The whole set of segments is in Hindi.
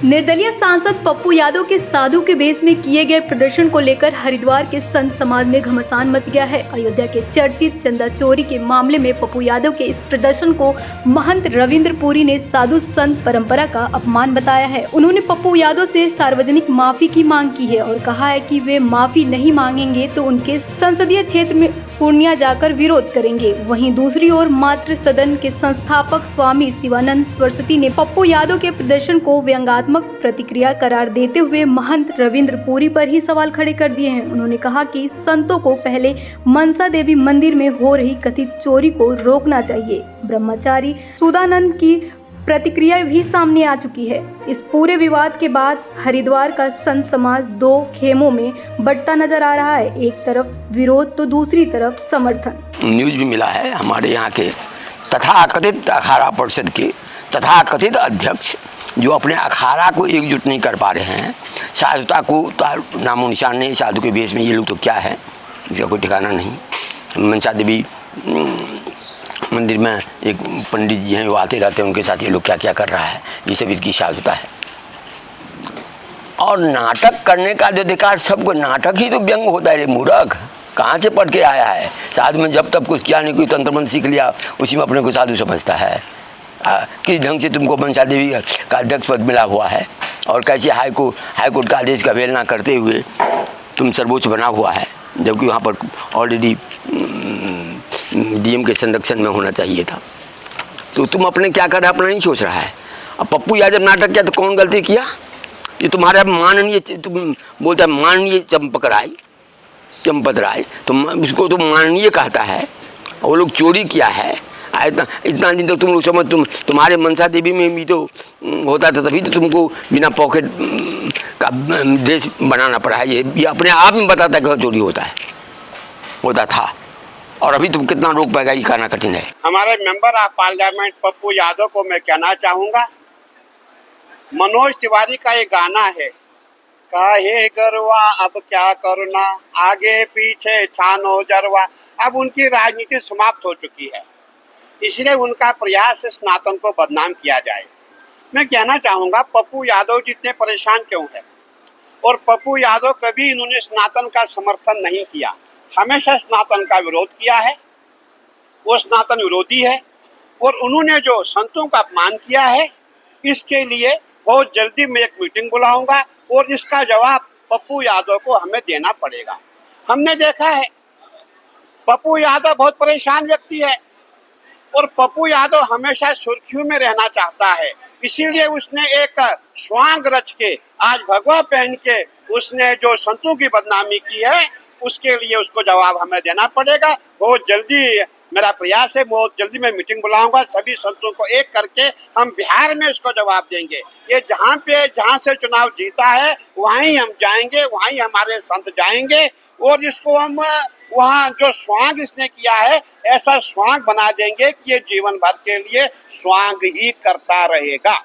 निर्दलीय सांसद पप्पू यादव के साधु के भेष में किए गए प्रदर्शन को लेकर हरिद्वार के संत समाज में घमासान मच गया है। अयोध्या के चर्चित चंदा चोरी के मामले में पप्पू यादव के इस प्रदर्शन को महंत रविंद्र पुरी ने साधु संत परंपरा का अपमान बताया है। उन्होंने पप्पू यादव से सार्वजनिक माफी की मांग की है और कहा है कि वे माफी नहीं मांगेंगे तो उनके संसदीय क्षेत्र में पूर्णिया जाकर विरोध करेंगे। वहीं दूसरी ओर मातृ सदन के संस्थापक स्वामी शिवानंद सरस्वती ने पप्पू यादव के प्रदर्शन को व्यंग्यात्मक प्रतिक्रिया करार देते हुए महंत रविंद्र पुरी पर ही सवाल खड़े कर दिए हैं। उन्होंने कहा कि संतों को पहले मनसा देवी मंदिर में हो रही कथित चोरी को रोकना चाहिए। ब्रह्मचारी सुदानंद की प्रतिक्रिया भी सामने आ चुकी है। इस पूरे विवाद के बाद हरिद्वार का संत समाज दो खेमों में बंटता नजर आ रहा है। एक तरफ विरोध तो दूसरी तरफ समर्थन। न्यूज भी मिला है हमारे यहाँ के तथाकथित अखाड़ा परिषद के तथाकथित अध्यक्ष जो अपने अखाड़ा को एकजुट नहीं कर पा रहे हैं। साधुता को तो नामो निशान नहीं, साधु के भेष में ये लोग तो क्या है, इसका कोई ठिकाना नहीं। मनसा देवी मंदिर में एक पंडित जी हैं, वो आते रहते हैं, उनके साथ ये लोग क्या क्या कर रहा है, ये सब इसकी साधुता है। और नाटक करने का जो अधिकार सबको, नाटक ही तो व्यंग होता है रे मूर्ख, कहाँ से पढ़ के आया है। साधु में जब तक कुछ किया नहीं, कोई तंत्र मंत्र सीख लिया, उसी में अपने को साधु समझता है। किस ढंग से तुमको मनसा देवी का अध्यक्ष पद मिला हुआ है और कैसे हाईकोर्ट का आदेश का अवहेलना करते हुए तुम सर्वोच्च बना हुआ है, जबकि वहाँ पर ऑलरेडी डीएम के संरक्षण में होना चाहिए था। तो तुम अपने क्या कर रहा है अपना नहीं सोच रहा है। अब पप्पू यादव नाटक किया तो कौन गलती किया? ये तुम्हारा माननीय, तुम बोलता है माननीय चंपत राय, तो इसको तो माननीय कहता है। वो लोग चोरी किया है, इतना दिन तक तुम लोग समझ, तुम्हारे मनसा देवी में भी तो होता था, तभी तो तुमको बिना पॉकेट का ड्रेस बनाना पड़ा है। ये अपने आप में बताता है कि चोरी होता था, और अभी तुम कितना रोक पाएगा ये कहना कठिन है। हमारे member of parliament Pappu Yadav को मैं कहना चाहूँगा, मनोज तिवारी का ये गाना है, काहे गरवा अब क्या करना, आगे पीछे छानो जरवा। अब उनकी राजनीति समाप्त हो चुकी है, इसलिए उनका प्रयास है सनातन को बदनाम किया जाए। मैं कहना चाहूँगा पप्पू यादव जितने परेशान क्यों है, और पप्पू यादव कभी इन्होंने सनातन का समर्थन नहीं किया, हमेशा सनातन का विरोध किया है। वो सनातन विरोधी है, और उन्होंने जो संतों का अपमान किया है, इसके लिए बहुत जल्दी मैं एक मीटिंग बुलाऊंगा और इसका जवाब पप्पू यादव को हमें देना पड़ेगा। हमने देखा है पप्पू यादव बहुत परेशान व्यक्ति है, और पप्पू यादव हमेशा सुर्खियों में रहना चाहता है, इसीलिए उसने एक स्वांग रच के, आज भगवा पहन के उसने जो संतों की बदनामी की है, उसके लिए उसको जवाब हमें देना पड़ेगा। बहुत जल्दी मेरा प्रयास है, बहुत जल्दी मैं मीटिंग बुलाऊंगा, सभी संतों को एक करके हम बिहार में इसको जवाब देंगे। ये जहाँ से चुनाव जीता है वहीं हम जाएंगे, वहीं हमारे संत जाएंगे, और इसको हम वहाँ जो स्वांग इसने किया है ऐसा स्वांग बना देंगे कि ये जीवन भर के लिए स्वांग ही करता रहेगा।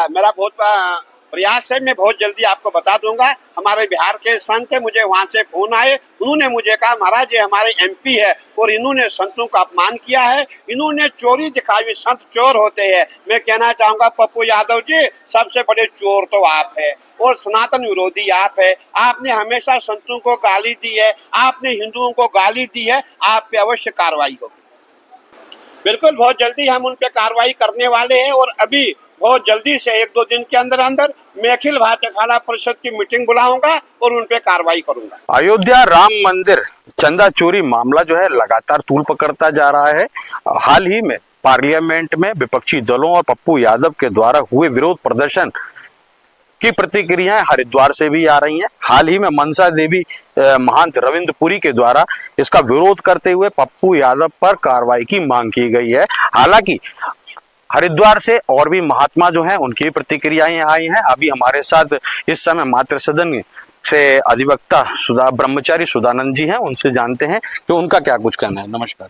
मेरा बहुत प्रयास है, मैं बहुत जल्दी आपको बता दूंगा। हमारे बिहार के संत है, मुझे वहाँ से फोन आए, उन्होंने मुझे कहा महाराज ये हमारे एमपी है और इन्होंने संतों का अपमान किया है, इन्होंने चोरी दिखाई, संत चोर होते हैं। मैं कहना चाहूँगा पप्पू यादव जी, सबसे बड़े चोर तो आप है और सनातन विरोधी आप है। आपने हमेशा संतों को गाली दी है, आपने हिंदुओं को गाली दी है, आप पे अवश्य कार्रवाई होगी। बिल्कुल बहुत जल्दी हम उन पे कार्रवाई करने वाले हैं, और अभी बहुत जल्दी से 1-2 दिन के अंदर मैं अखिल भारतीय अखाड़ा परिषद की मीटिंग बुलाऊंगा और उन पे कार्रवाई करूंगा। अयोध्या राम मंदिर चंदा चोरी मामला जो है लगातार तूल पकड़ता जा रहा है। हाल ही में पार्लियामेंट में विपक्षी दलों और पप्पू यादव के द्वारा हुए विरोध प्रदर्शन की प्रतिक्रियाएं हरिद्वार से भी आ रही हैं। हाल ही में मनसा देवी महंत रविंद्र पुरी के द्वारा इसका विरोध करते हुए पप्पू यादव पर कार्रवाई की मांग की गई है। हालांकि हरिद्वार से और भी महात्मा जो हैं उनकी प्रतिक्रियाएं आई हैं। अभी हमारे साथ इस समय मातृ सदन से अधिवक्ता ब्रह्मचारी सुदानंद जी हैं, उनसे जानते हैं कि उनका क्या कुछ कहना है। नमस्कार।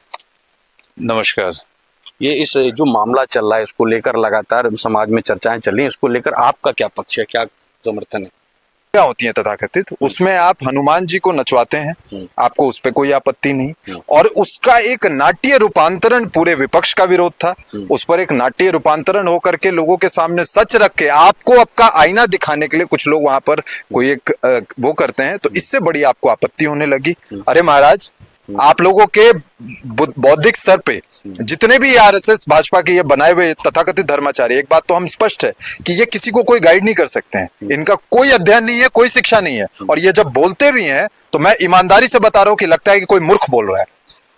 नमस्कार। ये इस जो मामला चल रहा है इसको लेकर लगातार समाज में चर्चाएं चल रही हैं, इसको लेकर आपका क्या पक्ष है, क्या समर्थन है? क्या होती है तथाकथित, उसमें आप हनुमान जी को नचवाते हैं, आपको उस पर कोई आपत्ति नहीं, और उसका एक नाट्य रूपांतरण पूरे विपक्ष का विरोध था, उस पर एक नाट्य रूपांतरण होकर के लोगों के सामने सच रख के आपको आपका आईना दिखाने के लिए कुछ लोग वहां पर कोई एक वो करते हैं, तो इससे बड़ी आपको आपत्ति होने लगी। अरे महाराज, आप लोगों के बौद्धिक स्तर पे जितने भी आरएसएस भाजपा के ये बनाए हुए तथाकथित धर्माचार्य, एक बात तो हम स्पष्ट है कि ये किसी को कोई गाइड नहीं कर सकते हैं, इनका कोई अध्ययन नहीं है, कोई शिक्षा नहीं है, और ये जब बोलते भी हैं तो मैं ईमानदारी से बता रहा हूं कि लगता है कि कोई मूर्ख बोल रहा है।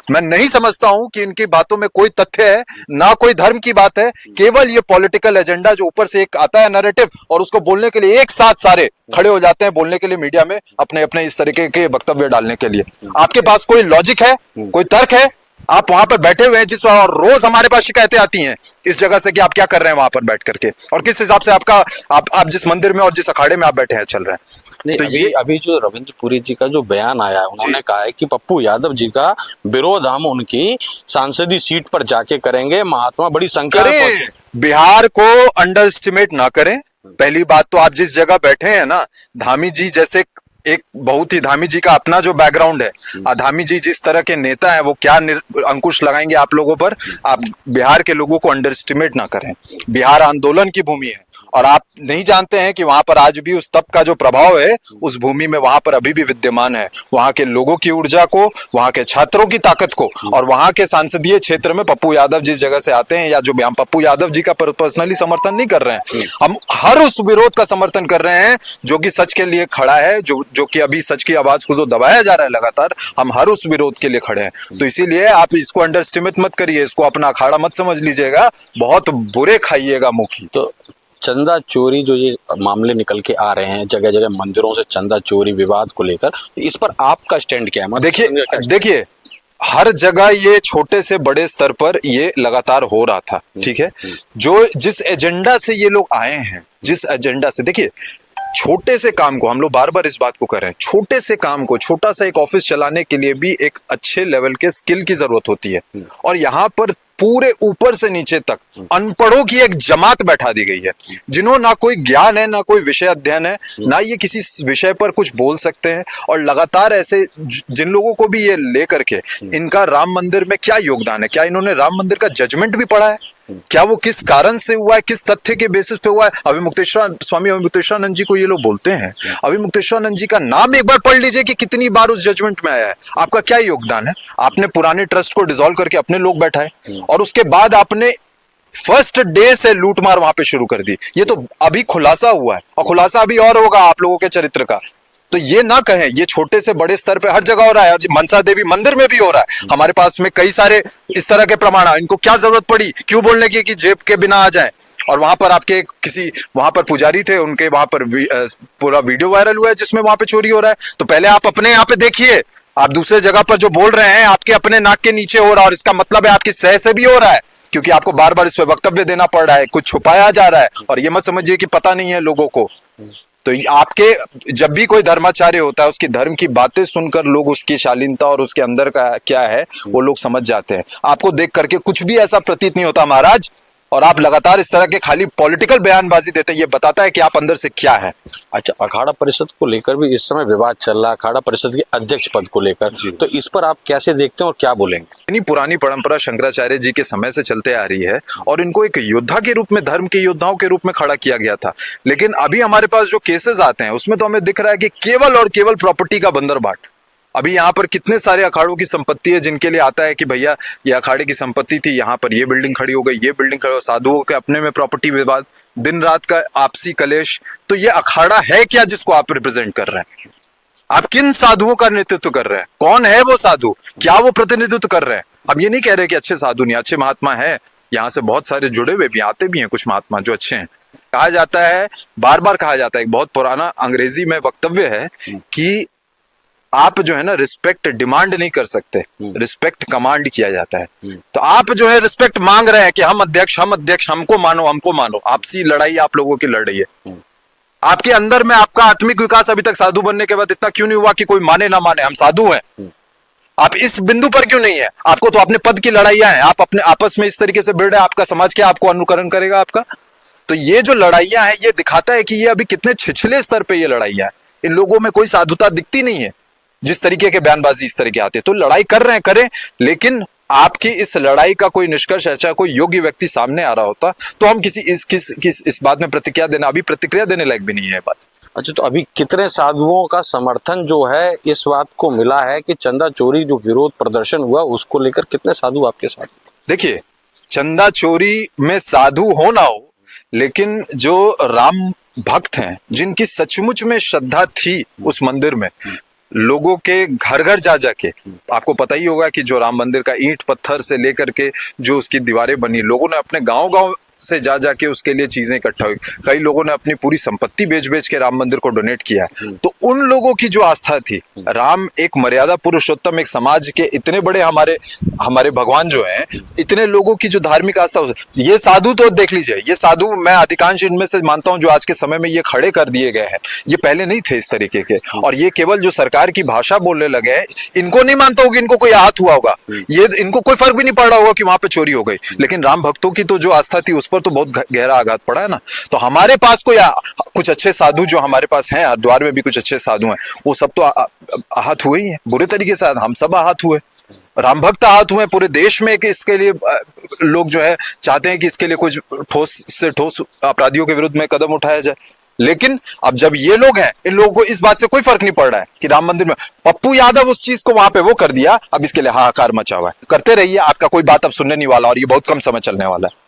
मैं नहीं समझता हूं कि इनकी बातों में कोई तथ्य है, ना कोई धर्म की बात है, केवल ये पॉलिटिकल एजेंडा जो ऊपर से एक आता है नैरेटिव, और उसको बोलने के लिए एक साथ सारे खड़े हो जाते हैं बोलने के लिए मीडिया में, अपने अपने इस तरीके के वक्तव्य डालने के लिए। आपके पास कोई लॉजिक है, कोई तर्क है? आप वहां पर बैठे हुए हैं जिस और रोज हमारे पास शिकायतें आती हैं इस जगह से कि आप क्या कर रहे हैं वहां पर बैठ करके, और किस हिसाब से आपका आप जिस मंदिर में और जिस अखाड़े में आप बैठे हैं चल रहे हैं। नहीं, तो अभी जो रविंद्र पुरी जी का जो बयान आया है, उन्होंने कहा है कि पप्पू यादव जी का विरोध हम उनकी सांसदीय सीट पर जाके करेंगे, महात्मा बड़ी संख्या में पहुंचे। बिहार को अंडर एस्टिमेट ना करें। पहली बात तो आप जिस जगह बैठे हैं ना, धामी जी जैसे एक बहुत ही, धामी जी का अपना जो बैकग्राउंड है, धामी जी जिस तरह के नेता है, वो क्या अंकुश लगाएंगे आप लोगों पर। आप बिहार के लोगों को अंडर एस्टिमेट ना करें। बिहार आंदोलन की भूमि है, और आप नहीं जानते हैं कि वहां पर आज भी उस तप का जो प्रभाव है उस भूमि में वहां पर अभी भी विद्यमान है। वहां के लोगों की ऊर्जा को, वहां के छात्रों की ताकत को, और वहां के संसदीय क्षेत्र में पप्पू यादव जिस जगह से आते हैं, या जो हम पप्पू यादव जी का पर्सनली समर्थन नहीं कर रहे हैं, हम हर उस विरोध का समर्थन कर रहे हैं जो कि सच के लिए खड़ा है, जो कि अभी सच की आवाज को जो दबाया जा रहा है लगातार, हम हर उस विरोध के लिए खड़े हैं। तो इसीलिए आप इसको अंडर एस्टिमेट मत करिए, इसको अपना अखाड़ा मत समझ लीजिएगा, बहुत बुरे खाइएगा मुखी। तो चंदा चोरी जो ये मामले निकल के आ रहे हैं, जगह जगह मंदिरों से चंदा चोरी विवाद को लेकर, इस पर आपका स्टैंड क्या है? देखिए हर जगह ये छोटे से बड़े स्तर पर ये लगातार हो रहा था, ठीक है। जो जिस एजेंडा से ये लोग आए हैं, जिस एजेंडा से, देखिए छोटे से काम को, हम लोग बार बार इस बात को कर रहे हैं, छोटे से काम को, छोटा सा एक ऑफिस चलाने के लिए भी एक अच्छे लेवल के स्किल की जरूरत होती है, और यहाँ पर पूरे ऊपर से नीचे तक अनपढ़ों की एक जमात बैठा दी गई है, जिन्होंने ना कोई ज्ञान है, ना कोई विषय अध्ययन है, ना ये किसी विषय पर कुछ बोल सकते हैं। और लगातार ऐसे जिन लोगों को भी ये लेकर के, इनका राम मंदिर में क्या योगदान है, क्या इन्होंने राम मंदिर का जजमेंट भी पढ़ा है, क्या वो किस कारण से हुआ है, किस तथ्य के बेसिस पे हुआ है। स्वामी अभिमुक्तेश्वरानंद जी को ये लोग बोलते हैं, अभिमुक्तेश्वरानंद जी का नाम एक बार पढ़ लीजिए कि कितनी बार उस जजमेंट में आया है, आपका क्या योगदान है। आपने पुराने ट्रस्ट को डिसॉल्व करके अपने लोग बैठाए, और उसके बाद आपने फर्स्ट डे से लूटमार वहां पे शुरू कर दी। ये तो अभी खुलासा हुआ है, और खुलासा अभी और होगा आप लोगों के चरित्र का। तो ये ना कहें, ये छोटे से बड़े स्तर पे हर जगह हो रहा है, मनसा देवी मंदिर में भी हो रहा है। हमारे पास में कई सारे इस तरह के प्रमाण है, इनको क्या जरूरत पड़ी, क्यों बोलने की कि जेब के बिना आ जाए। और वहां पर आपके किसी वहां पर पुजारी थे, उनके वहां पर पूरा वीडियो वायरल हुआ है जिसमें वहां पे चोरी हो रहा है। तो पहले आप अपने यहाँ पे देखिए, आप दूसरे जगह पर जो बोल रहे हैं आपके अपने नाक के नीचे हो रहा है, और इसका मतलब है आपकी सह से भी हो रहा है, क्योंकि आपको बार बार इस पे वक्तव्य देना पड़ रहा है, कुछ छुपाया जा रहा है, और ये मत समझिए कि पता नहीं है लोगों को। तो आपके जब भी कोई धर्माचार्य होता है, उसकी धर्म की बातें सुनकर लोग उसकी शालीनता और उसके अंदर का क्या है वो लोग समझ जाते हैं। आपको देख करके कुछ भी ऐसा प्रतीत नहीं होता महाराज, और आप लगातार इस तरह के खाली पॉलिटिकल बयानबाजी देते हैं, ये बताता है कि आप अंदर से क्या है। अच्छा, अखाड़ा परिषद को लेकर भी इस समय विवाद चल रहा है, अखाड़ा परिषद के अध्यक्ष पद को लेकर, तो इस पर आप कैसे देखते हैं और क्या बोलेंगे? इतनी पुरानी परंपरा शंकराचार्य जी के समय से चलते आ रही है, और इनको एक योद्धा के रूप में, धर्म के योद्धाओं के रूप में खड़ा किया गया था। लेकिन अभी हमारे पास जो केसेस आते हैं उसमें तो हमें दिख रहा है कि केवल और केवल प्रॉपर्टी का बंदरबाट। अभी यहाँ पर कितने सारे अखाड़ों की संपत्ति है जिनके लिए आता है कि भैया ये अखाड़े की संपत्ति थी, यहाँ पर ये बिल्डिंग खड़ी हो गई, ये बिल्डिंग खड़ी हो, साधुओं के अपने में प्रॉपर्टी विवाद, दिन रात का आपसी कलेश। तो ये अखाड़ा है क्या जिसको आप रिप्रेजेंट कर रहे हैं? आप किन साधुओं का नेतृत्व कर रहे हैं? कौन है वो साधु? क्या वो प्रतिनिधित्व कर रहे हैं? हम ये नहीं कह रहे कि अच्छे साधु नहीं, अच्छे महात्मा है, यहाँ से बहुत सारे जुड़े हुए भी आते भी हैं कुछ महात्मा जो अच्छे हैं। कहा जाता है, बार बार कहा जाता है, एक बहुत पुराना अंग्रेजी में वक्तव्य है कि आप जो है ना रिस्पेक्ट डिमांड नहीं कर सकते, रिस्पेक्ट कमांड किया जाता है। तो आप जो है रिस्पेक्ट मांग रहे हैं कि हम अध्यक्ष, हमको मानो, हमको मानो। आपसी लड़ाई आप लोगों की लड़ रही है। आपके अंदर में आपका आत्मिक विकास अभी तक साधु बनने के बाद इतना क्यों नहीं हुआ कि कोई माने ना माने हम साधु हैं? आप इस बिंदु पर क्यों नहीं है? आपको तो अपने पद की लड़ाइयां हैं, आप अपने आपस में इस तरीके से भिड़ रहे हैं, आपका समाज क्या आपको अनुकरण करेगा आपका? तो ये जो लड़ाइयां हैं ये दिखाता है कि ये अभी कितने छिछले स्तर पे ये लड़ाइयां हैं। इन लोगों में कोई साधुता दिखती नहीं है। जिस तरीके के बयानबाजी इस तरह के आते हैं, तो लड़ाई कर रहे हैं करें, लेकिन आपकी इस लड़ाई का कोई निष्कर्ष अच्छा कोई योग्य व्यक्ति सामने आ रहा होता तो हम इस बात में प्रतिक्रिया देने लायक भी नहीं है बात। अच्छा, तो अभी कितने साधुओं का समर्थन जो है इस बात को मिला है कि चंदा चोरी जो विरोध प्रदर्शन हुआ उसको लेकर कितने साधु आपके साथ? देखिए, चंदा चोरी में साधु हो ना हो, लेकिन जो राम भक्त हैं जिनकी सचमुच में श्रद्धा थी उस मंदिर में, लोगों के घर घर जा जाके, आपको पता ही होगा कि जो राम मंदिर का ईंट पत्थर से लेकर के जो उसकी दीवारें बनी, लोगों ने अपने गांव गांव से जा जाके उसके लिए चीजें इकट्ठा हुई, कई लोगों ने अपनी पूरी संपत्ति बेच बेच के राम मंदिर को डोनेट किया। तो उन लोगों की जो आस्था थी, राम एक मर्यादा पुरुषोत्तम, एक समाज के इतने बड़े हमारे भगवान जो हैं, इतने लोगों की जो धार्मिक आस्था, ये साधु तो देख लीजिए, ये साधु मैं अधिकांश इनमें से मानता हूं जो आज के समय में ये खड़े कर दिए गए हैं, ये पहले नहीं थे इस तरीके के, और ये केवल जो सरकार की भाषा बोलने लगे हैं, इनको नहीं मानता होगा इनको कोई आहत हुआ होगा, ये इनको कोई फर्क भी नहीं पड़ रहा होगा कि वहां पे चोरी हो गई, लेकिन राम भक्तों की तो जो आस्था थी उस पर तो बहुत गहरा आघात पड़ा है ना। तो हमारे पास कोई कुछ अच्छे साधु जो हमारे पास हैं, हरिद्वार में भी कुछ अच्छे साधु हैं, वो सब तो आहत हुए ही हैं बुरे तरीके से, हम सब आहत हुए, राम भक्त आहत हुए पूरे देश में कि इसके लिए लोग जो है चाहते हैं कि इसके लिए कुछ ठोस से ठोस अपराधियों के विरुद्ध में कदम उठाया जाए। लेकिन अब जब ये लोग हैं, इन लोगों को इस बात से कोई फर्क नहीं पड़ रहा है कि राम मंदिर में पप्पू यादव उस चीज को वहां पे वो कर दिया, अब इसके लिए हाहाकार मचा हुआ है। करते रहिए, आपका कोई बात अब सुनने नहीं वाला और ये बहुत कम समय चलने वाला है।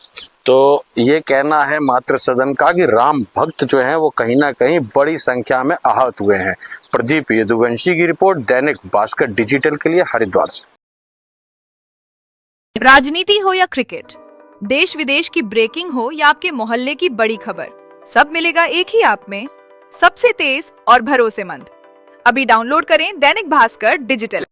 तो ये कहना है मातृ सदन का कि राम भक्त जो हैं वो कहीं ना कहीं बड़ी संख्या में आहत हुए हैं। प्रदीप यदुवंशी की रिपोर्ट, दैनिक भास्कर डिजिटल के लिए, हरिद्वार से। राजनीति हो या क्रिकेट, देश विदेश की ब्रेकिंग हो या आपके मोहल्ले की बड़ी खबर, सब मिलेगा एक ही ऐप में, सबसे तेज और भरोसेमंद। अभी डाउनलोड करें दैनिक भास्कर डिजिटल।